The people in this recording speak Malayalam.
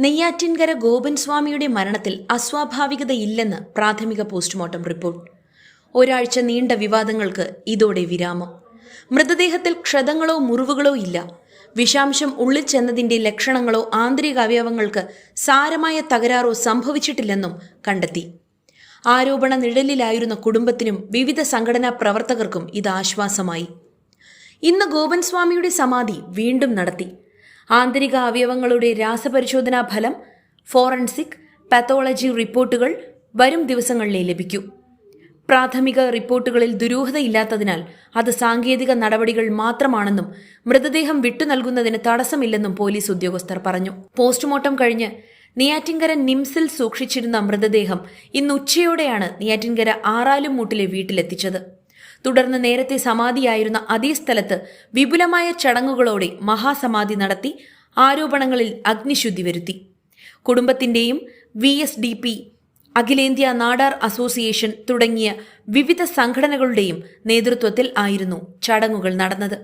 നെയ്യാറ്റിൻകര ഗോപൻ സ്വാമിയുടെ മരണത്തിൽ അസ്വാഭാവികതയില്ലെന്ന് പ്രാഥമിക പോസ്റ്റ്മോർട്ടം റിപ്പോർട്ട്. ഒരാഴ്ച നീണ്ട വിവാദങ്ങൾക്ക് ഇതോടെ വിരാമം. മൃതദേഹത്തിൽ ക്ഷതങ്ങളോ മുറിവുകളോ ഇല്ല. വിഷാംശം ഉള്ളിൽ ചെന്നതിന്റെ ലക്ഷണങ്ങളോ ആന്തരിക അവയവങ്ങൾക്ക് സാരമായ തകരാറോ സംഭവിച്ചിട്ടില്ലെന്നും കണ്ടെത്തി. ആരോപണ നിഴലിലായിരുന്ന കുടുംബത്തിനും വിവിധ സംഘടനാ പ്രവർത്തകർക്കും ഇത് ആശ്വാസമായി. ഇന്ന് ഗോപൻ സ്വാമിയുടെ സമാധി വീണ്ടും നടത്തി. ആന്തരിക അവയവങ്ങളുടെ രാസപരിശോധനാ ഫലം, ഫോറൻസിക്, പാത്തോളജി റിപ്പോർട്ടുകൾ വരും ദിവസങ്ങളിലേ ലഭിക്കൂ. പ്രാഥമിക റിപ്പോർട്ടുകളിൽ ദുരൂഹതയില്ലാത്തതിനാൽ അത് സാങ്കേതിക നടപടികൾ മാത്രമാണെന്നും മൃതദേഹം വിട്ടു നൽകുന്നതിന് തടസ്സമില്ലെന്നും പോലീസ് ഉദ്യോഗസ്ഥർ പറഞ്ഞു. പോസ്റ്റ്മോർട്ടം കഴിഞ്ഞ് നെയ്യാറ്റിൻകര നിംസിൽ സൂക്ഷിച്ചിരുന്ന മൃതദേഹം ഇന്ന് ഉച്ചയോടെയാണ് നെയ്യാറ്റിൻകര ആറാലുംമൂട്ടിലെ വീട്ടിലെത്തിച്ചത്. തുടർന്ന് നേരത്തെ സമാധിയായിരുന്ന അതേ സ്ഥലത്ത് വിപുലമായ ചടങ്ങുകളോടെ മഹാസമാധി നടത്തി ആരോപണങ്ങളിൽ അഗ്നിശുദ്ധി വരുത്തി. കുടുംബത്തിന്റെയും VSDP, അഖിലേന്ത്യാ നാടാർ അസോസിയേഷൻ തുടങ്ങിയ വിവിധ സംഘടനകളുടെയും നേതൃത്വത്തിൽ ആയിരുന്നു ചടങ്ങുകൾ നടന്നത്.